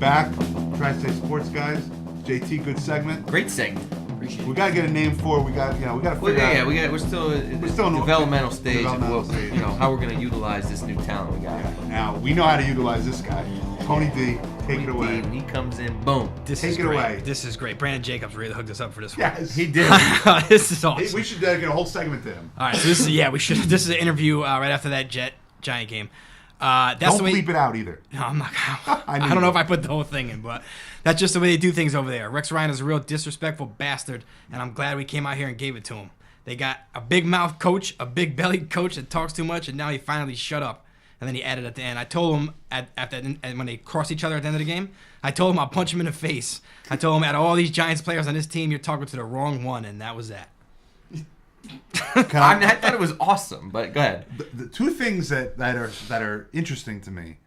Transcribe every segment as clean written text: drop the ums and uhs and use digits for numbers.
back. Tri-State Sports Guys. JT, good segment. Great segment. Appreciate We it. gotta get a name for it. We gotta figure out. We're still in still in developmental stage developmental of stage. how we're gonna utilize this new talent we got. Now we know how to utilize this guy. Tony D, take it away. When he comes in, boom. This Take is it great. away. This is great. Brandon Jacobs really hooked us up for this one. Yes, He did. This is Hey, awesome. we should dedicate a whole segment to him. All right, so this is we should. This is an interview right after that Giant game. That's Don't the way. bleep it out either. No, I'm not. I I knew don't know you. if I put the whole thing in, but that's just the way they do things over there. Rex Ryan is a real disrespectful bastard, and I'm glad we came out here and gave it to him. They got a big mouth coach, a big bellied coach that talks too much, and now he finally shut up. And then he added at the end. I told him and when they crossed each other at the end of the game, I told him I'll punch him in the face. I told him out of all these Giants players on this team, you're talking to the wrong one, and that was that. I thought it was awesome, but go ahead. The two things that are interesting to me.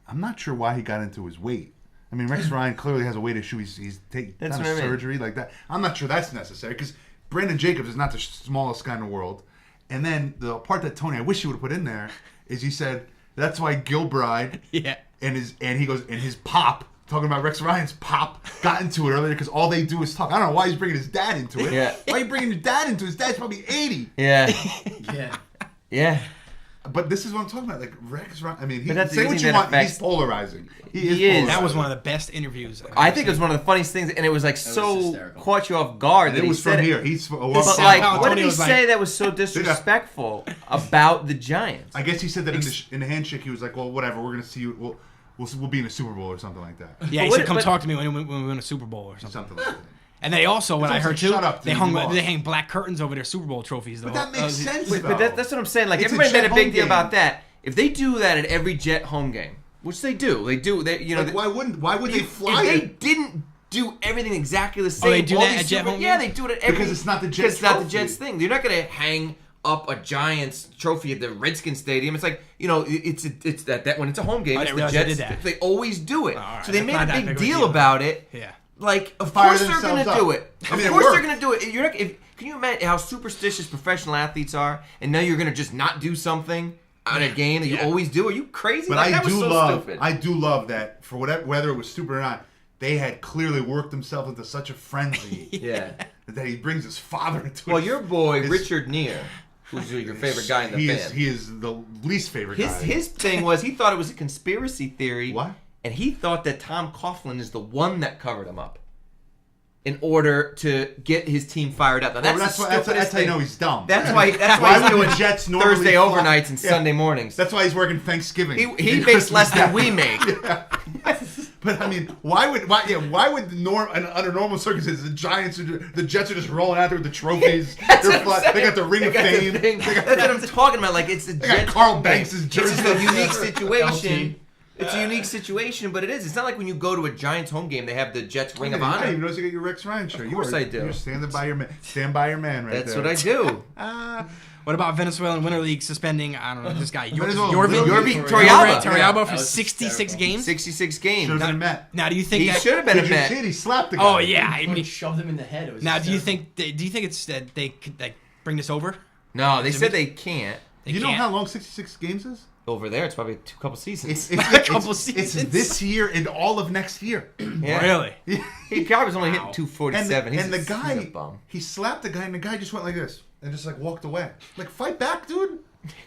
I'm not sure why he got into his weight. I mean, Rex Ryan clearly has a weight issue. He's taking That's done what a I mean. surgery like that. I'm not sure that's necessary because Brandon Jacobs is not the smallest guy in the world. And then the part that Tony, I wish he would have put in there, is he said that's why Gilbride Yeah. and his pop, talking about Rex Ryan's pop, got into it earlier because all they do is talk. I don't know why he's bringing his dad into it. Yeah. Why are you bringing your dad into it? His dad's probably 80. Yeah. Yeah. Yeah. But this is what I'm talking about. Like Rex Ryan, I mean, But that's say the what thing you that want. affects- He's polarizing. He He is. polarizing. That was one of the best interviews. I think it was one of the funniest things, and it was like so hysterical. caught you off guard And that it he was said from it. here. He's But His like, sound- what did Tony he was say like- that was so disrespectful about the Giants? I guess he said that in the handshake. He was like, "Well, whatever. We're gonna see you. We'll be in a Super Bowl or something like that. Yeah, he But said, "Come but- talk to me when we win a Super Bowl or something." Something like that." And they also, what It's I heard also, too, shut up, they dude, hung you lost. they hang black curtains over their Super Bowl trophies. Though. But that makes sense. But though. that's what I'm saying. Like It's a everybody made Jet a big home deal game. about that. If they do that at every Jet home game, which they do, you know, Like, why would they if fly they it? didn't do everything exactly the same, they do all that these at Jet super- home Yeah, games? they do it at every Because it's not the Jets because it's not the trophy. Jets thing. You're not gonna hang up a Giants trophy at the Redskins stadium. It's like, you know, it's that when it's a home game, I it's didn't the realize they Jets. did that. They always do it. Oh, all right. So they That's made not a that big big of a deal deal. about it. Yeah. Like, of Fire course they're gonna themselves do up. it. I mean, Of it course they're worked. gonna do it. You're not. Can you imagine how superstitious professional athletes are, and now you're gonna just not do something on a game that you Yeah. always do? Are you crazy? But Like, that was so stupid. I do love that for whether it was stupid or not, they had clearly worked themselves into such a frenzy Yeah. that he brings his father into it. Well, your boy His- Richard Neer, who's your favorite guy in the band, He is the least favorite guy. his thing was he thought it was a conspiracy theory. What? And he thought that Tom Coughlin is the one that covered him up in order to get his team fired up. Now Well, that's the that's stupidest how you thing. know he's dumb. That's why Why he's would doing the Jets normally Thursday fly- overnights and Yeah. Sunday mornings. That's why he's working Thanksgiving. He And makes less Christmas than we Day. make. But I mean, why would under normal circumstances the Jets are just rolling out there with the trophies? That's They're what I'm fly- they got saying. the Ring of They got the Fame. thing. They got- That's what I'm talking about. Like it's the got Jets Carl home Banks' game. jersey. It's a unique LT. situation. It's a unique situation, but it is. It's not like when you go to a Giants home game, they have the Jets Ring of I didn't even Honor. notice you got your Rex Ryan shirt. Of course I do. You're standing by your man. Stand by your man right That's there. what I do. What about Venezuelan Winter League suspending? I don't know this guy. Venezuelan Yorvi Winter League? Torrealba Torrealba. for 66 games. 66 games. Should have been met. Now, do you think He that? should have been Did a you Met. see it? He slapped the guy. Oh yeah, I mean, shoved him in the head. It was now do you hysterical. think it's that they could like bring this over? No, they said they can't. They You know can't. how long 66 games is? Over there, it's probably a couple seasons. It's couple it's seasons. this year and all of next year. Yeah. Really? He probably was only hitting Wow. 247. And the He's a guy, bum. he slapped the guy, and the guy just went like this and just like walked away. Like, fight back, dude.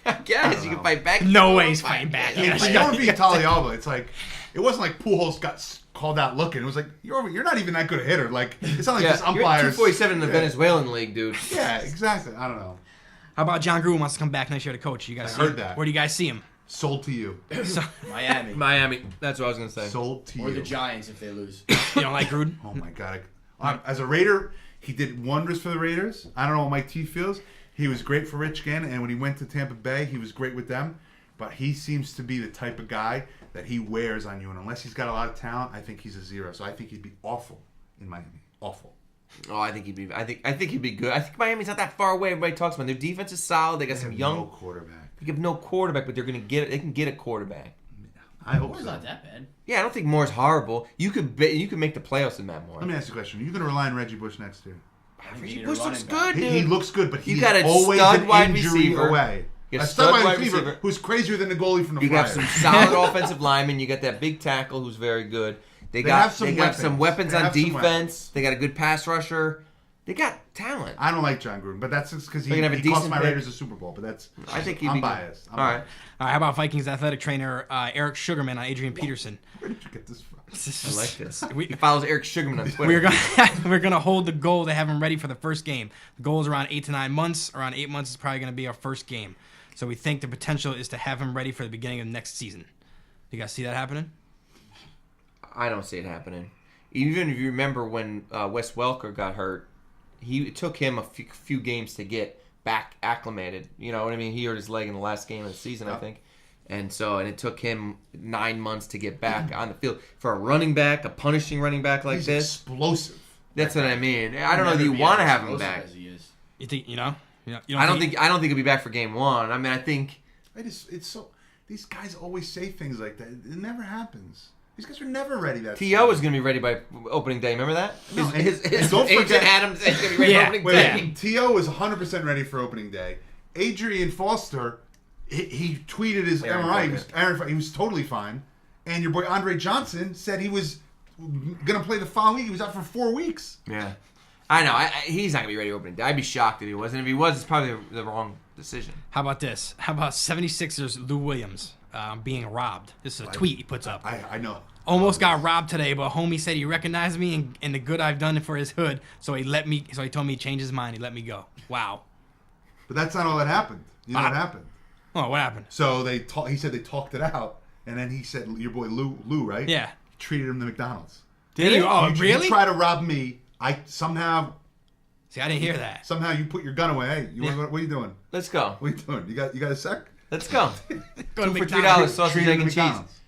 I guess you can fight back. No way he's fighting back. Yeah, but Yorvi Italiaba, it's like, it wasn't like Pujols got called out looking. It was like, you're not even that good a hitter. Like, it's not like Yeah, this you're umpires. 247 in the Yeah. Venezuelan league, dude. Yeah, exactly. I don't know. How about John Gruden wants to come back next year to coach? You guys I see heard him? that. Where do you guys see him? Sold to you. So, Miami Miami. That's what I was gonna say. Sold to or you. the Giants if they lose. you don't like Gruden? Oh my god! As a Raider, he did wonders for the Raiders. I don't know what Mike T feels. He was great for Rich Gann, and when he went to Tampa Bay, he was great with them. But he seems to be the type of guy that he wears on you, and unless he's got a lot of talent, I think he's a zero. So I think he'd be awful in Miami. Awful. Oh, I think he'd be. I think he'd be good. I think Miami's not that far away. Everybody talks about it. Their defense is solid. They got some They have young. no quarterback. They have no quarterback, but they're gonna get it. They can get a quarterback. I hope Moore's so. not that bad. Yeah, I don't think Moore's horrible. You could make the playoffs in Matt Moore. Let me ask you a question. Are you going to rely on Reggie Bush next year? I think Reggie you need a Bush running looks back. good, dude. He looks good, but You he's got a always stud an wide injury receiver. away. You got A stud wide receiver receiver. who's crazier than the goalie from the You got Flyers. some solid offensive linemen. You got that big tackle who's very good. They have got some weapons They on have some defense. weapons. They got a good pass rusher. They got talent. I don't like John Gruden, but that's just because They're gonna have a he cost decent my pick. Raiders a Super Bowl. But that's I think he'd I'm be good. biased. All right. All right, how about Vikings athletic trainer Eric Sugarman on Adrian Peterson? Where did you get this from? I like this. We- He follows Eric Sugarman on Twitter. we're gonna hold the goal to have him ready for the first game. The goal is around 8 to 9 months. Around 8 months is probably gonna be our first game. So we think the potential is to have him ready for the beginning of next season. You guys see that happening? I don't see it happening. Even if you remember when Wes Welker got hurt, it took him a few games to get back acclimated. You know what I mean? He hurt his leg in the last game of the season, I think. And it took him 9 months to get back on the field. For a running back, a punishing running back like He's this, explosive. that's what I mean. I don't know that Never you be want to as have him explosive back. as he is. You think you know? You I don't think he'll be back for game 1. I mean, I think It's so. These guys always say things like that. It never happens. These guys are never ready. That T.O. is going to be ready by opening day. Remember that? No, His and don't agent forget- Adams is going to be ready Yeah. for opening Wait, day. T.O. is 100% ready for opening day. Adrian Foster, he tweeted his Aaron MRI. He was totally fine. And your boy Andre Johnson said he was going to play the following week. He was out for 4 weeks. Yeah. I know. He's not going to be ready opening day. I'd be shocked if he wasn't. If he was, it's probably the wrong decision. How about this? How about 76ers Lou Williams being robbed? This is a tweet he puts up. I know. Almost got robbed today, but homie said he recognized me and the good I've done for his hood, so he told me he changed his mind. He let me go. Wow. But that's not all that happened. You know what happened? Oh, what happened? So he said they talked it out. And then he said, your boy Lou, right? Yeah. Treated him to McDonald's. Did he? Oh, You really? try to rob me. Somehow See, I didn't hear that. you put your gun away. Hey, what are you doing? Let's go. What are you doing? You got a sec? Let's go. Go to For McDonald's. $3, sausage, Treat him egg, to and cheese. McDonald's.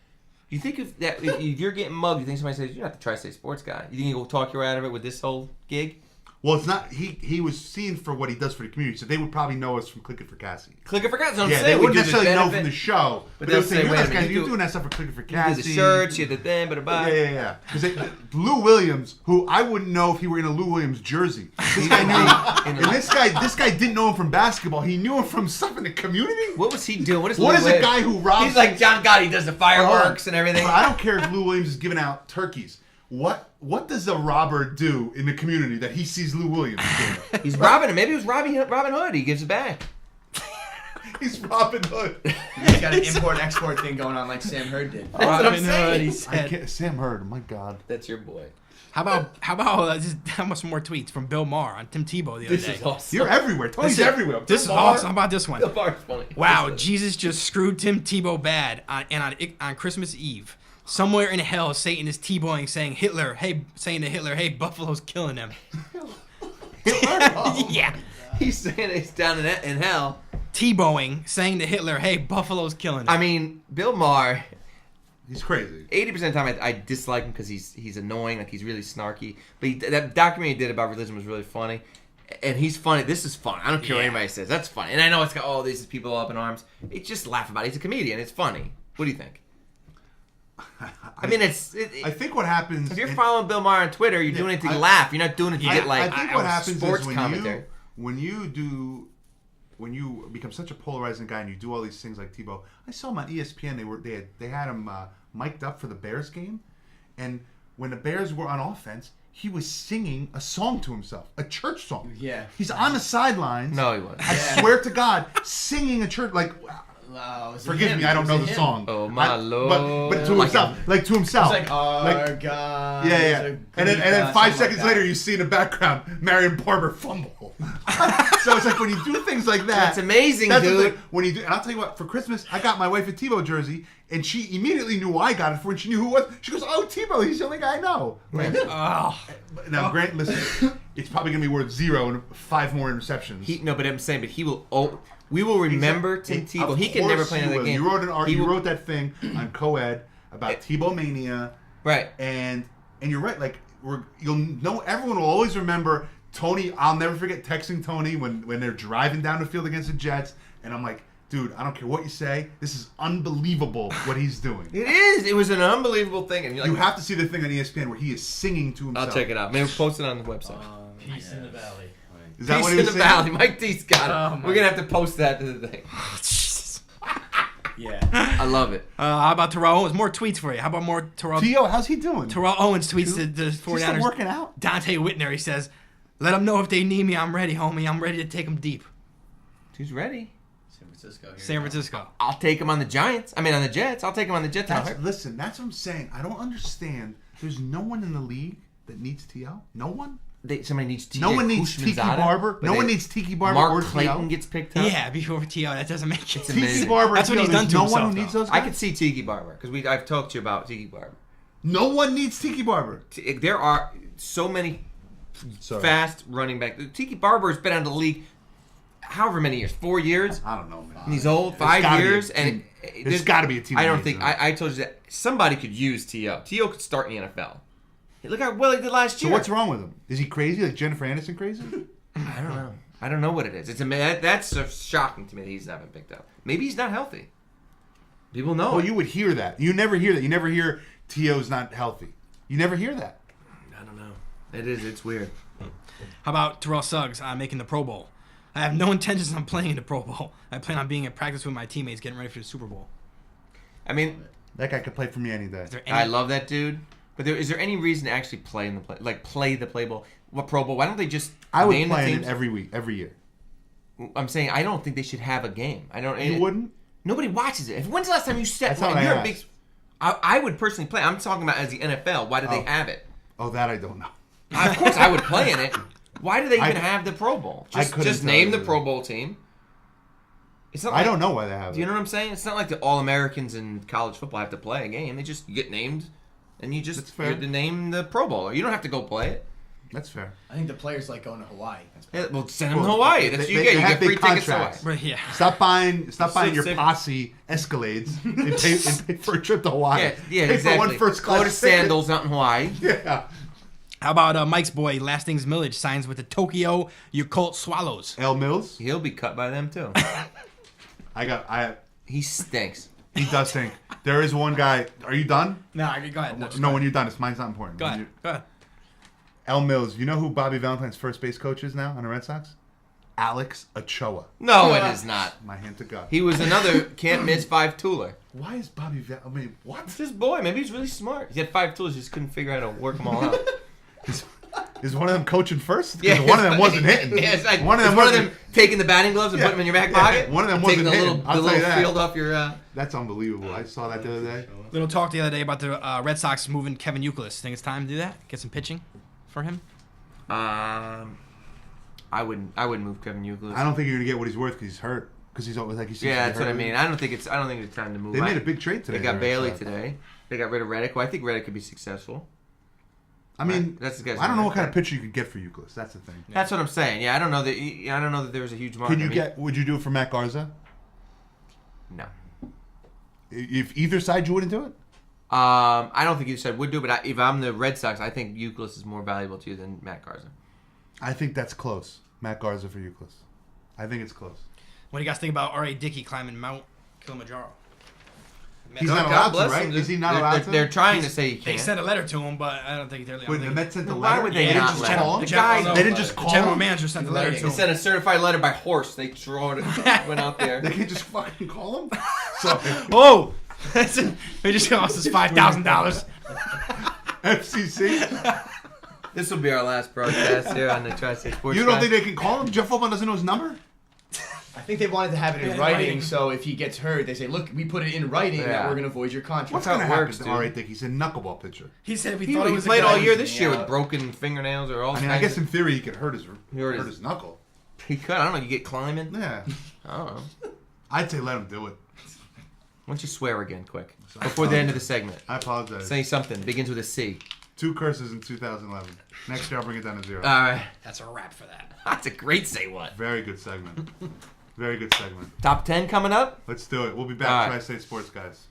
You think if you're getting mugged, you think somebody says, you're not the Tri-State Sports guy. You think he'll talk you out of it with this whole gig? Well, it's not. He was seen for what he does for the community, so they would probably know us from Click It for Cassie. Click it for God's sake. Yeah, they wouldn't necessarily know from the show, but they they'll would say, say, "You're wait a nice minute, guys. you You're do- doing that stuff for Click It for You Cassie." did the shirts, you did the thing, Yeah. Because Lou Williams, who I wouldn't know if he were in a Lou Williams jersey. This guy knew, and this guy didn't know him from basketball. He knew him from stuff in the community. What was he doing? What is What Lou is a Williams- guy who robs? He's like John Gotti. He does the fireworks and everything. But I don't care if Lou Williams is giving out turkeys. What does a robber do in the community that he sees Lou Williams doing? He's robbing him. Maybe he was robbing Robin Hood. He gives it back. He's Robin Hood. He's got an import-export thing going on like Sam Hurd did. That's what I'm Robin Hood, saying. he I said. can't, Sam Hurd. My God. That's your boy. How about how much more tweets from Bill Maher on Tim Tebow the other This day? is awesome. You're everywhere. Tony's Listen, everywhere. This is Bill Maher. awesome. How about this one? The bar's funny. Wow, Listen. Jesus just screwed Tim Tebow bad on Christmas Eve. Somewhere in hell, Satan is Tebowing, saying to Hitler, hey, Buffalo's killing him. Oh. Yeah. He's saying he's down in hell. Tebowing, saying to Hitler, hey, Buffalo's killing him. I mean, Bill Maher, He's crazy. 80% of the time I dislike him because he's annoying, like he's really snarky. But that documentary he did about religion was really funny. And he's funny. This is fun. I don't care what Yeah. anybody says. That's funny. And I know it's got all these people up in arms. It's just laugh about it. He's a comedian. It's funny. What do you think? I mean, I think what happens. if you're following Bill Maher on Twitter, you're doing it to laugh. You're not doing it to get like I think what happens sports is commentary. when you become such a polarizing guy and you do all these things like Tebow. I saw him on ESPN. They had him mic'd up for the Bears game, and when the Bears were on offense, he was singing a song to himself, a church song. Yeah. He's on the sidelines. No, he wasn't. I swear to God, singing a church like. Was it Forgive him? me, I don't Was know it the him? song. Oh, my Lord. But to Like himself, like to It's himself. like, our Like- God. Yeah, is yeah. a And great then God, 5 something seconds like later, that. you see in the background Marion Barber fumble. So it's like when you do things like that. That's amazing, that's the dude. thing. When you do, and I'll tell you what. For Christmas, I got my wife a Tebow jersey, and she immediately knew who I got it for, and she knew who it was. She goes, "Oh, Tebow, he's the only guy I know." oh, Now, Grant, listen, it's probably gonna be worth 0 and 5 more interceptions. But I'm saying, he will. We will remember Tim Tebow. He can never play another game. You wrote an article. He You will- wrote that thing on Coed about Tebow mania. right. And you're right. Like you'll know, everyone will always remember Tony. I'll never forget texting Tony when they're driving down the field against the Jets, and I'm like, dude, I don't care what you say. This is unbelievable what he's doing. It is. It was an unbelievable thing. And you're You like, have to see the thing on ESPN where he is singing to himself. I'll check it out. Maybe we'll post it on the website. Peace in the valley. Is that Peace what in he the was saying? Valley. Mike D's got it. Oh, my We're gonna have to post that to the thing. Jesus. Yeah. I love it. How about Terrell Owens? More tweets for you. How about more Terrell? T.O., how's he doing? Terrell Owens tweets to the Is he still 49ers. working out? Dante Whitner, he says, let them know if they need me. I'm ready, homie. I'm ready to take them deep. Who's ready? San Francisco. Here San Francisco. I'll take him on the Giants. I mean, on the Jets. I'll take him on the Jets. Listen, that's what I'm saying. I don't understand. There's no one in the league that needs T.O. No one? Somebody needs TJ No one needs Tiki Houshmandzadeh, Barber. but No one needs Tiki Barber Mark or Clayton T.O. gets picked up. Yeah, before T.O. That doesn't make It's sense. amazing. Tiki Barber. That's what T.O., he's done there's to no himself, one who needs though. those I guys. could see Tiki Barber because I've talked to you about Tiki Barber. No one needs Tiki Barber. There are so many Sorry. fast running back. Tiki Barber has been out of the league however many years, 4 years. I don't know, man. And he's old, There's 5 gotta be a years, team. and There's got to be a team. I that don't needs think him. I told you that somebody could use T.O. T.O. could start in the NFL. Look how well he did last So year. what's wrong with him? Is he crazy? Like Jennifer Aniston crazy? I don't know. I don't know what it is. That's shocking to me that he's not been picked up. Maybe he's not healthy. People know. Well, you would hear that. You never hear that. You never hear T.O.'s not healthy. You never hear that. I don't know. It is. It's weird. How about Terrell Suggs making the Pro Bowl? I have no intentions on playing in the Pro Bowl. I plan on being at practice with my teammates getting ready for the Super Bowl. I mean, That guy could play for me any day. Is there any, I love that dude. But is there any reason to actually play in the play the Pro Bowl? Why don't they just I would name play the in teams? it every week, every year. I'm saying I don't think they should have a game. I don't. You wouldn't? Nobody watches it. When's the last time you stepped? That's not And what I you're a asked. big. I would personally play. I'm talking about as the NFL. Why do they Oh. have it? Oh, that I don't know. Of course, I would play in it. Why do they even I- have the Pro Bowl? I couldn't Just tell name you. the Pro Bowl team. It's not. I Like, don't know why they have Do you it. know what I'm saying? It's not like the All Americans in college football have to play a game. They just get named, and you That's just fair. get to name the Pro Bowler. You don't have to go play it. That's fair. I think the players like going to Hawaii. That's Yeah, well, send them Well, to Hawaii. That's what you get. You have get free big tickets to contracts. Hawaii. Right, yeah. Stop buying your Same- posse Escalades and pay for a trip to Hawaii. Yeah, pay exactly. for one first class Go to ticket. Sandals out in Hawaii. Yeah. How about Mike's boy, Lastings Millage, signs with the Tokyo Yakult Swallows? L Mills. He'll be cut by them too. He stinks. He does think. There is one guy. Are you done? No, go ahead. No, when you're done, mine's not important. Go ahead. Go ahead. L Mills. You know who Bobby Valentine's first base coach is now on the Red Sox? Alex Ochoa. No, it is not. My hand to God. He was another can't miss 5-tooler. Why is Bobby I mean, what? It's this boy. Maybe he's really smart. He had 5 tools, just couldn't figure out how to work them all out. Is one of them coaching first? 'Cause Yeah, one of them wasn't hitting. Yeah, it's like one of them one of wasn't. them taking the batting gloves and Yeah, putting them in your back yeah, pocket. one of them taking wasn't the little, hitting. I'll the tell you little that. field off your. That's unbelievable. I saw that the other day. Little talk the other day about the Red Sox moving Kevin Youkilis. Think it's time to do that? Get some pitching for him? I wouldn't move Kevin Youkilis. I don't think you're gonna get what he's worth because he's hurt. Because he's always like he's. Yeah, that's what I mean. I don't think it's time to move. They made a big trade today. They got the Red Bailey Sox. today. They got rid of Reddick. Well, I think Reddick could be successful. I mean, Right. That's the guy's I don't know name what right kind of there. pitcher you could get for Euclid. That's the thing. That's what I'm saying. Yeah, I don't know that there was a huge market. Could you get? Would you do it for Matt Garza? No. If either side, you wouldn't do it. I don't think you said would do, but if I'm the Red Sox, I think Euclid is more valuable to you than Matt Garza. I think that's close. Matt Garza for Euclid. I think it's close. What do you guys think about R.A. Dickey climbing Mount Kilimanjaro? He's God not allowed to, bless right? him. Is he not They're- allowed they're- to? They're trying to say he They can't. sent a letter to him, but I don't think they're. Wait, the Mets sent the Why letter. would they Yeah, not just let general- him? The the general- guy, They didn't just The call general him. manager sent the letter to they him. sent a certified letter by horse. They went out there. They can just fucking call him. So Whoa! They just cost us $5,000. FCC. This will be our last broadcast here on the Tri-State Sports. You don't Guy. think they can call him? Jeff Obman doesn't know his number. I think they wanted to have it in Yeah, writing, writing. so if he gets hurt, they say, "Look, we put it in writing that Yeah. we're going to void your contract." What's how going it to happen works, to dude. R.A. Dick? He's a knuckleball pitcher. He said we He thought it was a played guy all year who's- this year Yeah. with broken fingernails or all. I mean, I guess in theory he could hurt his hurt his knuckle. he could. I don't know. You get climbing. Yeah, I don't know. I'd say let him do it. Why don't you swear again, quick, before the end of the segment? I apologize. Say something. Begins with a C. 2 curses in 2011. Next year I'll bring it down to 0. All right. That's a wrap for that. That's a great say what. Very good segment. Very good segment. Top 10 coming up. Let's do it. We'll be back. All right. Tri-State Sports, guys.